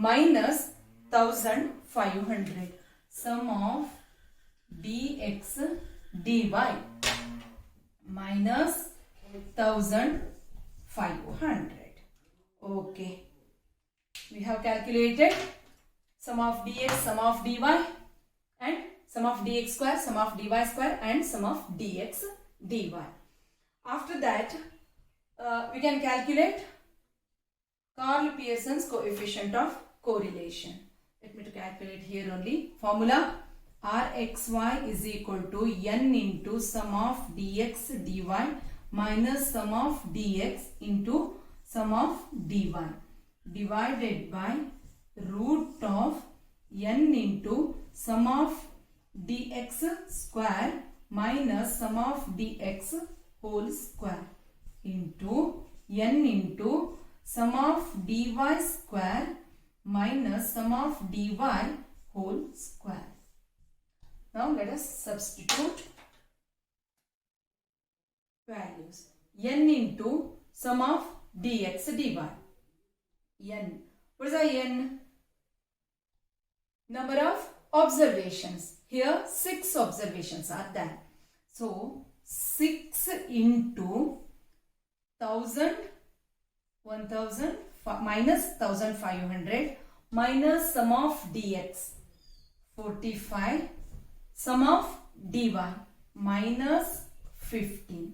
minus 1500. Sum of dx dy minus 1500. Okay, we have calculated sum of dx, sum of dy, and sum of dx square, sum of dy square, and sum of dx dy. After that we can calculate Karl Pearson's coefficient of correlation. Let me to calculate here only. Formula Rxy is equal to n into sum of dx dy minus sum of dx into sum of dy divided by root of n into sum of dx square minus sum of dx whole square into n into sum of dy square minus sum of dy whole square. Now let us substitute values. N into sum of dx dy. N. What is the n? Number of observations. Here 6 observations are there. So 6 into 1000 minus 1500 minus sum of dx 45 sum of dy minus 15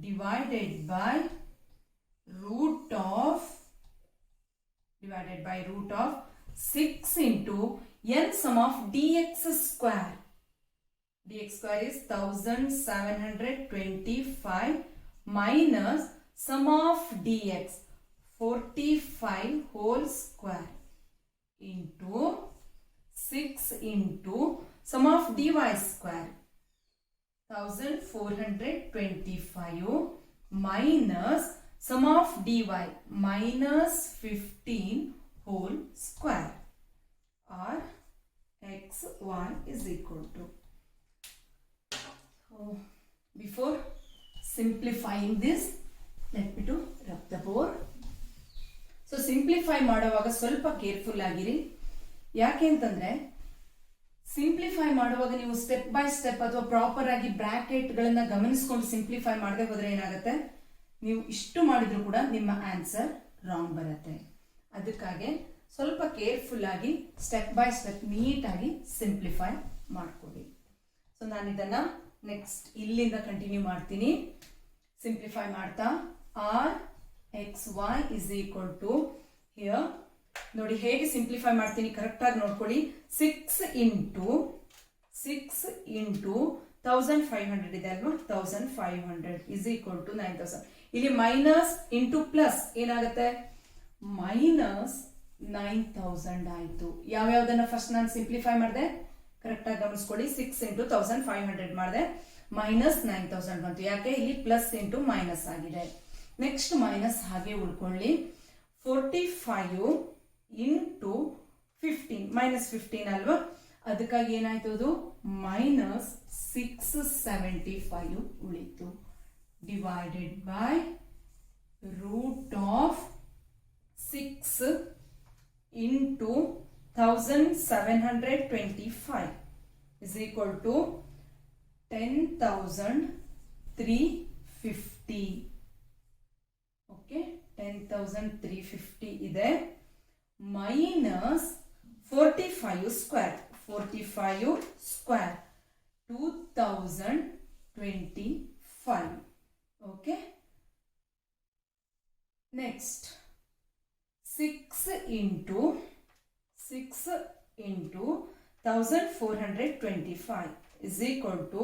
divided by root of 6 into n sum of dx square. Dx square is 1725 minus sum of dx 45 whole square into 6 into sum of dy square 1425 minus sum of dy minus 15 whole square or xy is equal to. So before simplifying this, let me to rub the board. So simplify ಮಾಡುವಾಗ ಸ್ವಲ್ಪ careful ಆಗಿರಿ. ಯಾಕೆ ಅಂತಂದ್ರೆ simplify ಮಾಡುವಾಗ ನೀವು step by step ಅಥವಾ proper ಆಗಿ bracket ಗಳನ್ನ ಗಮನಿಸಿಕೊಂಡು ಸಿಂಪ್ಲಿಫೈ ಮಾಡದೆ ಹೋದ್ರೆ ಏನಾಗುತ್ತೆ, ನೀವು ಇಷ್ಟು ಮಾಡಿದ್ರು ಕೂಡ ನಿಮ್ಮ ಆನ್ಸರ್ ರಾಂಗ್ ಬರುತ್ತೆ. ಅದಕ್ಕಾಗಿ ಸ್ವಲ್ಪ ಕೇರ್ಫುಲ್ ಆಗಿ ಸ್ಟೆಪ್ ಬೈ ಸ್ಟೆಪ್ ನೀಟಾಗಿ ಸಿಂಪ್ಲಿಫೈ ಮಾಡ್ಕೊಳ್ಳಿ. ಸೊ ನಾನು ಇದನ್ನ ನೆಕ್ಸ್ಟ್ ಇಲ್ಲಿಂದ ಕಂಟಿನ್ಯೂ ಮಾಡ್ತೀನಿ. ಸಿಂಪ್ಲಿಫೈ ಮಾಡ್ತಾ r xy is equal to here ನೋಡಿ ಹೇಗೆ ಸಿಂಪ್ಲಿಫೈ ಮಾಡ್ತೀನಿ ಕರೆಕ್ಟ್ ಆಗಿ ನೋಡ್ಕೊಳ್ಳಿ. 6 into 1500 ಇದೆ ಅಲ್ವಾ, 1500 is equal to 9000. ಇಲ್ಲಿ ಮೈನಸ್ ಇಂಟು ಪ್ಲಸ್ ಏನಾಗುತ್ತೆ, ಮೈನಸ್ 9000 ಆಯ್ತು. ಯಾವ್ಯಾವ್ದನ್ನ ಫಸ್ಟ್ ನಾನು ಸಿಂಪ್ಲಿಫೈ ಮಾಡಿದೆ ಕರೆಕ್ಟ್ ಆಗಿ ಗಮನಿಸ್ಕೊಳ್ಳಿ. 6 into 1500 ಮಾಡಿದೆ, ಮೈನಸ್ 9000 ಬಂತು. ಯಾಕೆ, ಇಲ್ಲಿ ಪ್ಲಸ್ ಇಂಟು ಮೈನಸ್ ಆಗಿದೆ. ನೆಕ್ಸ್ಟ್ ಮೈನಸ್ ಹಾಗೆ ಉಳ್ಕೊಳ್ಳಿ. 45 into 15 ಮೈನಸ್ 15 ಅಲ್ವಾ, ಅದಕ್ಕಾಗಿ ಏನಾಯ್ತು, ಅದು ಮೈನಸ್ 675 ಉಳಿತು. Divided by root of 6 into 1725 is equal to 10,350. Okay, 10,350 ಇದೆ. Minus 45 square 2025. Okay, next 6 into 1425 is equal to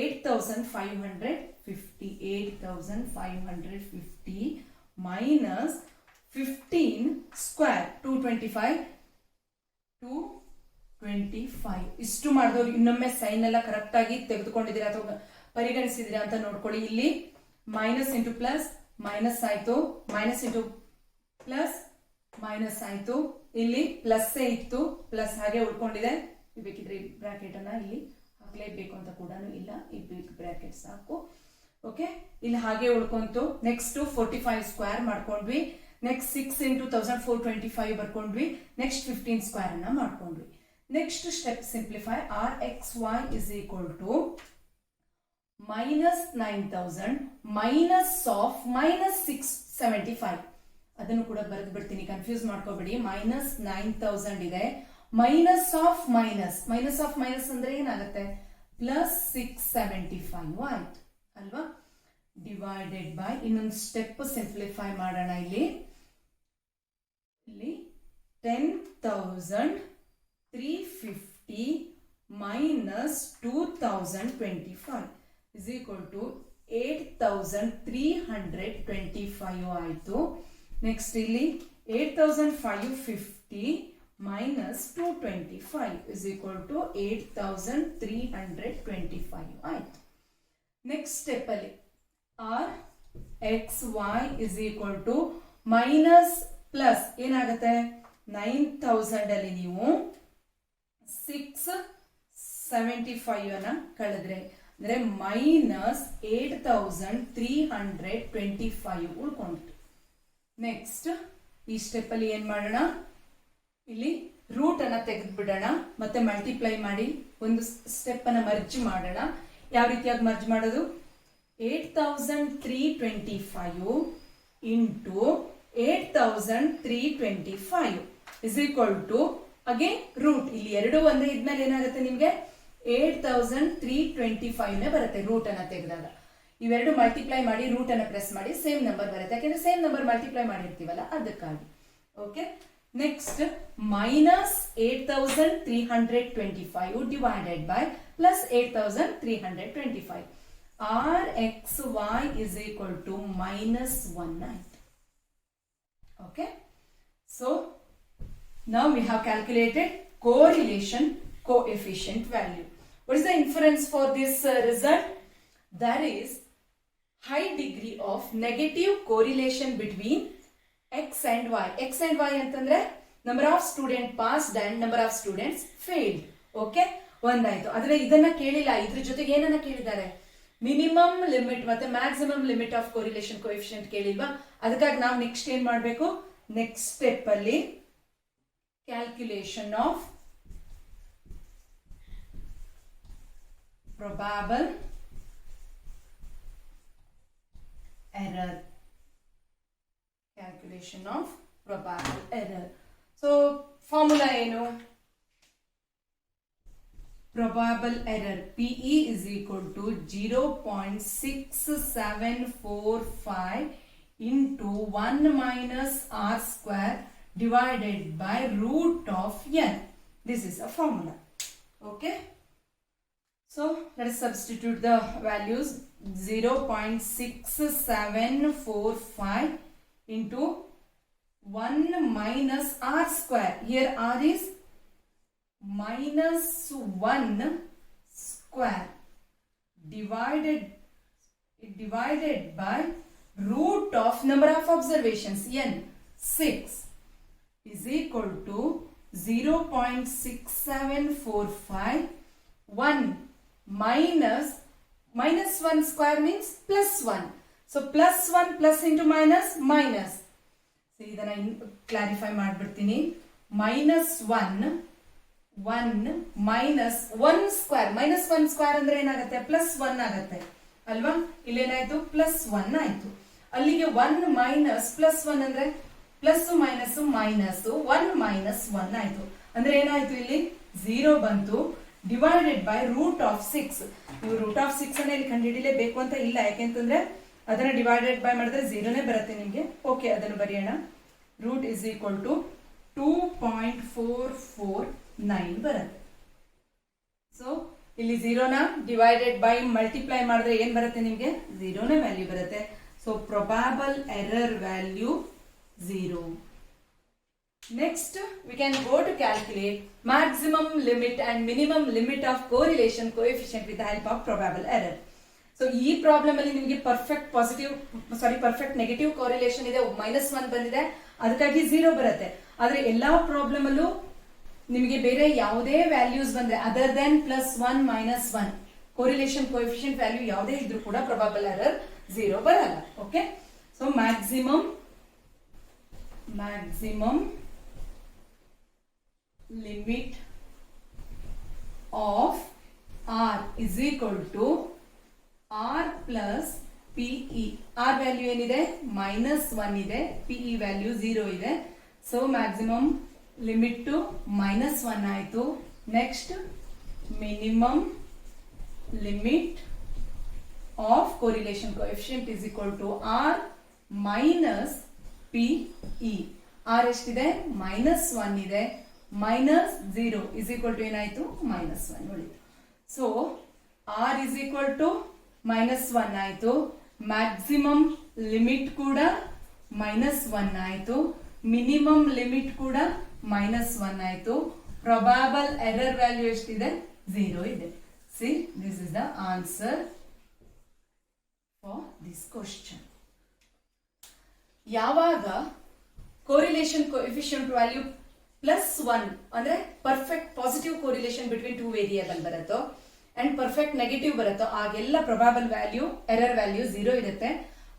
8,550 minus 15 square 225. ಇಷ್ಟು ಮಾಡಿದವ್ರು ಇನ್ನೊಮ್ಮೆ ಸೈನ್ ಎಲ್ಲ ಕರೆಕ್ಟ್ ಆಗಿ ತೆಗೆದುಕೊಂಡಿದ್ದೀರಾ ಅಥವಾ ಪರಿಗಣಿಸಿದಿರಾ ಅಂತ ನೋಡ್ಕೊಳ್ಳಿ. ಇಲ್ಲಿ ಮೈನಸ್ ಇಂಟು ಪ್ಲಸ್ ಮೈನಸ್ ಆಯ್ತು, ಮೈನಸ್ ಇಂಟು ಪ್ಲಸ್ ಮೈನಸ್ ಆಯ್ತು, ಇಲ್ಲಿ ಪ್ಲಸ್ ಇತ್ತು, ಪ್ಲಸ್ ಹಾಗೆ ಉಳ್ಕೊಂಡಿದೆ. ಬೇಕಿದ್ರೆ ಬ್ರಾಕೆಟ್ ಅನ್ನ ಇಲ್ಲಿ ಹಾಕ್ಲೇಬೇಕು ಅಂತ ಕೂಡ ಇಲ್ಲ, ಇದು ಬ್ರಾಕೆಟ್ ಸಾಕು. ಓಕೆ, ಇಲ್ಲಿ ಹಾಗೆ ಉಳ್ಕೊಂತು. ನೆಕ್ಸ್ಟ್ 45 ಸ್ಕ್ವೇರ್ ಮಾಡ್ಕೊಂಡ್ವಿ. Next 6 into 1425 ಬರ್ಕೊಂಡ್ವಿ. ನೆಕ್ಸ್ಟ್ 15 ಸ್ಕ್ವೇರ್ ಅನ್ನ ಮಾಡ್ಕೊಂಡ್ವಿ. Next step simplify. r xy is equal to minus 9000 minus of minus 675. ಅದನ್ನು ಕೂಡ ಬರೆದು ಬಿಡ್ತೀನಿ, ಕನ್ಫ್ಯೂಸ್ ಮಾಡ್ಕೋಬೇಡಿ. ಮೈನಸ್ 9000 ಇದೆ, minus of minus, minus of minus ಅಂದ್ರೆ ಏನಾಗುತ್ತೆ, ಪ್ಲಸ್ 675 ಆಯ್ತು ಅಲ್ವಾ. ಡಿವೈಡೆಡ್ ಬೈ ಇನ್ನೊಂದು ಸ್ಟೆಪ್ ಸಿಂಪ್ಲಿಫೈ ಮಾಡೋಣ. ಇಲ್ಲಿ 10,350 ಮೈನಸ್ 2025 is equal to 8,325 ಆಯ್ತು. ನೆಕ್ಸ್ಟ್ ಇಲ್ಲಿ 8,550 ಮೈನಸ್ 225 is equal to 8,325 ಆಯ್ತು. ನೆಕ್ಸ್ಟ್ ಸ್ಟೆಪ್ ಅಲ್ಲಿ r xy is equal to minus plus ಏನಾಗುತ್ತೆ, 9000 ಅಲ್ಲಿ ನೀವು 675 ಅನ್ನ ಕಳೆದ್ರೆ ಅಂದ್ರೆ ಮೈನಸ್ 8,325 ಉಳ್ಕೊಂಡಿತ್ತು. ನೆಕ್ಸ್ಟ್ ಈ ಸ್ಟೆಪ್ ಅಲ್ಲಿ ಏನ್ ಮಾಡೋಣ, ಇಲ್ಲಿ ರೂಟ್ ಅನ್ನ ತೆಗೆದು ಬಿಡೋಣ, ಮತ್ತೆ ಮಲ್ಟಿಪ್ಲೈ ಮಾಡಿ ಒಂದು ಸ್ಟೆಪ್ ಅನ್ನ ಮರ್ಜ್ ಮಾಡೋಣ. ಯಾವ ರೀತಿಯಾಗಿ ಮರ್ಜ್ ಮಾಡೋದು, 8,325 into 8,325 is equal to again root. ಇಲ್ಲಿ ಎರಡು ಒಂದೇ ಇದ್ಮೇಲೆ ಏನಾಗುತ್ತೆ ನಿಮ್ಗೆ 8,325 ನೇ ಬರುತ್ತೆ ರೂಟ್ ಅನ್ನ ತೆಗೆದಾಗ. ಇವೆರಡು ಮಲ್ಟಿಪ್ಲೈ ಮಾಡಿ ರೂಟ್ ಅನ್ನ ಪ್ರೆಸ್ ಮಾಡಿ ಸೇಮ್ ನಂಬರ್ ಬರುತ್ತೆ, ಯಾಕಂದ್ರೆ ಸೇಮ್ ನಂಬರ್ ಮಲ್ಟಿಪ್ಲೈ ಮಾಡಿರ್ತೀವಲ್ಲ ಅದಕ್ಕಾಗಿ. Okay, next minus 8,325 divided by plus 8,325. r xy is equal to minus 1. Okay, so now we have calculated correlation coefficient value. What is the inference for this result? There is high degree of negative correlation between x and y. x and y ಅಂತಂದ್ರೆ number of student passed and number of students failed. Okay, ಒಂದಾಯ್ತು. ಆದ್ರೆ ಇದನ್ನ ಕೇಳಿಲ್ಲ, ಇದ್ರ ಜೊತೆಗೆ ಏನನ್ನ ಕೇಳಿದ್ದಾರೆ, minimum limit ಮತ್ತೆ maximum limit of correlation coefficient ಕೇಳಿಲ್ವಾ. ಅದಕ್ಕಾಗಿ ನಾವು ನೆಕ್ಸ್ಟ್ ಏನ್ ಮಾಡ್ಬೇಕು, ನೆಕ್ಸ್ಟ್ ಸ್ಟೆಪ್ ಅಲ್ಲಿ calculation of probable error. Calculation of probable error. So formula ಏನು, probable error PE is equal to 0.6745 into 1 minus r square divided by root of n. This is a formula. Okay. So let us substitute the values. 0.6745 into 1 minus r square. Here r is minus 1 square divided by root of number of observations n 6 is equal to 0.6745 1 minus 1 square means plus 1. So plus 1 plus into minus minus. So ಇದನ್ನ clarify ಮಾಡ್ಬಿಡ್ತೀನಿ. minus 1 minus 1 square. minus 1 square ಅಂದ್ರೆ ಏನಾಗುತ್ತೆ, plus 1 ಆಗುತ್ತೆ ಅಲ್ವಾ. ಇಲ್ಲೇನಾಯ್ತು, plus 1 ಆಯ್ತು. ಅಲ್ಲಿಗೆ 1 minus plus 1 ಅಂದ್ರೆ plus minus minus 1 minus 1 ಆಯ್ತು. ಅಂದ್ರೆ ಏನಾಯ್ತು, ಇಲ್ಲಿ 0 ಬಂತು. Divided by root of 6. ನೀವು ರೂಟ್ ಆಫ್ 6 ಅನ್ನ ಇಲ್ಲಿ ಕಂಡುಹಿಡಿಯಲೇಬೇಕು ಅಂತ ಇಲ್ಲ, ಯಾಕೆಂತಂದ್ರೆ ಅದನ್ನ ಡಿವೈಡೆಡ್ ಬೈ ಮಾಡಿದ್ರೆ 0ನೇ ಬರುತ್ತೆ ನಿಮ್ಗೆ. ಓಕೆ, ಅದನ್ನು ಬರೆಯೋಣ. ರೂಟ್ ಇಸ್ ಈಕ್ವಲ್ ಟು 2.449 ಬರುತ್ತೆ. ಸೊ ಇಲ್ಲಿ 0ನ ಡಿವೈಡೆಡ್ ಬೈ ಮಲ್ಟಿಪ್ಲೈ ಮಾಡಿದ್ರೆ ಏನ್ ಬರುತ್ತೆ ನಿಮ್ಗೆ, 0ನೇ ವ್ಯಾಲ್ಯೂ ಬರುತ್ತೆ. So probable error value 0. Next, we can go to calculate maximum limit and minimum limit of correlation coefficient with the help of probable error. So, ಈ problem ಅಲ್ಲಿ ನಿಮಗೆ ಪರ್ಫೆಕ್ಟ್ ನೆಗೆಟಿವ್ ಕೋರಿಲೇಷನ್ ಇದೆ, -1 ಬಂದಿದೆ, ಅದಕ್ಕಾಗಿ 0 ಬರುತ್ತೆ. ಆದ್ರೆ ಎಲ್ಲಾ ಪ್ರಾಬ್ಲಮ್ ಅಲ್ಲೂ ನಿಮಗೆ ಬೇರೆ ಯಾವುದೇ ವ್ಯಾಲ್ಯೂಸ್ ಬಂದ್ರೆ other than +1 -1 correlation coefficient value ಯಾವುದೇ ಇದ್ರೂ ಕೂಡ probable error 0 ಬರಲ್ಲ. Okay, so maximum limit of r is equal to r plus PE. r value ಏನಿದೆ, -1 ಇದೆ, PE ವ್ಯಾಲ್ಯೂ 0 ಇದೆ. ಸೊ ಮ್ಯಾಕ್ಸಿಮಮ್ ಲಿಮಿಟ್ ಟು -1 ಆಯ್ತು. Next minimum limit of correlation coefficient is equal to r minus PE. r ಎಷ್ಟಿದೆ, -1 ಇದೆ, -0 is equal to ಏನಾಯ್ತು, -1 ಉಳಿತು. So r is equal to -1 ಆಯ್ತು. Maximum limit ಕೂಡ -1 ಆಯ್ತು. ಮಿನಿಮಮ್ ಲಿಮಿಟ್ ಕೂಡ -1 ಆಯ್ತು. ಪ್ರೊಬಾಬಲ್ ಎರರ್ ವ್ಯಾಲ್ಯೂ ಎಷ್ಟಿದೆ, 0 ಇದೆ. C, this is the answer for this question. ಯಾವಾಗ ಕೋರಿಲೇಷನ್ ಕೋಎಫಿಷಿಯಂಟ್ ವ್ಯಾಲ್ಯೂ +1 ಅಂದ್ರೆ perfect positive correlation between 2 variable ಬರುತ್ತೋ ಅಂಡ್ ಪರ್ಫೆಕ್ಟ್ ನೆಗೆಟಿವ್ ಬರುತ್ತೋ ಆಗೆಲ್ಲ ಪ್ರೊಬಾಬಲ್ ವ್ಯಾಲ್ಯೂ ಎರರ್ ವ್ಯಾಲ್ಯೂ 0 ಇರುತ್ತೆ.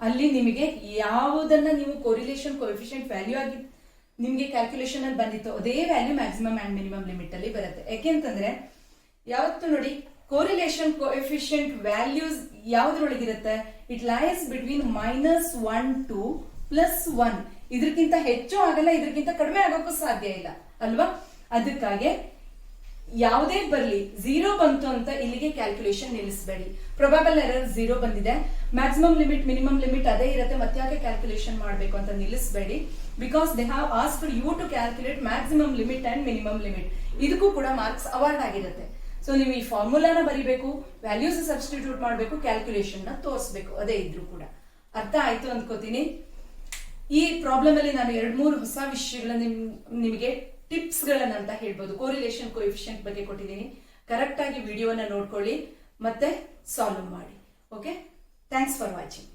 ಅಲ್ಲಿ ನಿಮಗೆ ಯಾವುದನ್ನ ನೀವು ಕೋರಿಲೇಷನ್ ಕೋಎಫಿಷಿಯಂಟ್ ವ್ಯಾಲ್ಯೂ ಆಗಿ ನಿಮಗೆ ಕ್ಯಾಲ್ಕುಲೇಷನ್ ಅಲ್ಲಿ ಬಂದಿತ್ತು ಅದೇ value maximum and minimum limit ಅಲ್ಲಿ ಬರುತ್ತೆ. ಯಾಕೆಂತಂದ್ರೆ ಯಾವತ್ತು ನೋಡಿ ಕೋರಿಲೇಷನ್ ಕೋಎಫಿಷಿಯಂಟ್ ವ್ಯಾಲ್ಯೂಸ್ ಯಾವ್ದ್ರೊಳಗಿರುತ್ತೆ, ಇಟ್ ಲೈಸ್ ಬಿಟ್ವೀನ್ -1 to +1. ಇದಕ್ಕಿಂತ ಹೆಚ್ಚು ಆಗಲ್ಲ, ಇದಕ್ಕಿಂತ ಕಡಿಮೆ ಆಗೋಕ್ಕೂ ಸಾಧ್ಯ ಇಲ್ಲ ಅಲ್ವಾ. ಅದಕ್ಕಾಗಿ ಯಾವುದೇ ಬರಲಿ 0 ಬಂತು ಅಂತ ಇಲ್ಲಿಗೆ ಕ್ಯಾಲ್ಕುಲೇಷನ್ ನಿಲ್ಲಿಸಬೇಡಿ. ಪ್ರೊಬಾಬಲ್ ಎರರ್ 0 ಬಂದಿದೆ, ಮ್ಯಾಕ್ಸಿಮಮ್ ಲಿಮಿಟ್ ಮಿನಿಮಮ್ ಲಿಮಿಟ್ ಅದೇ ಇರುತ್ತೆ, ಮತ್ತೆ ಯಾಕೆ ಕ್ಯಾಲ್ಕುಲೇಷನ್ ಮಾಡಬೇಕು ಅಂತ ನಿಲ್ಲಿಸಬೇಡಿ. Because they have asked you to calculate maximum limit and minimum limit. ಇದಕ್ಕೂ ಕೂಡ ಮಾರ್ಕ್ಸ್ ಅವಾರ್ಡ್ ಆಗಿರುತ್ತೆ. ಸೊ ನೀವು ಈ ಫಾರ್ಮುಲಾನ ಬರೀಬೇಕು, ವ್ಯಾಲ್ಯೂಸ್ ಸಬ್ಸ್ಟಿಟ್ಯೂಟ್ ಮಾಡಬೇಕು, ಕ್ಯಾಲ್ಕುಲೇಷನ್ ನ ತೋರಿಸಬೇಕು, ಅದೇ ಇದ್ರೂ ಕೂಡ. ಅರ್ಥ ಆಯ್ತು ಅಂದ್ಕೋತೀನಿ. ಈ ಪ್ರಾಬ್ಲಮ್ ಅಲ್ಲಿ ನಾನು 2-3 ಹೊಸ ವಿಷಯಗಳನ್ನ ನಿಮಗೆ ಟಿಪ್ಸ್ ಗಳನ್ನ ಹೇಳ್ಬೋದು. ಕೋರಿಲೇಷನ್ ಕೋಎಫಿಷಿಯಂಟ್ ಬಗ್ಗೆ ಕೊಟ್ಟಿದ್ದೀನಿ, ಕರೆಕ್ಟ್ ಆಗಿ ವಿಡಿಯೋನ ನೋಡ್ಕೊಳ್ಳಿ ಮತ್ತೆ ಸಾಲ್ವ್ ಮಾಡಿ. Okay, thanks for watching.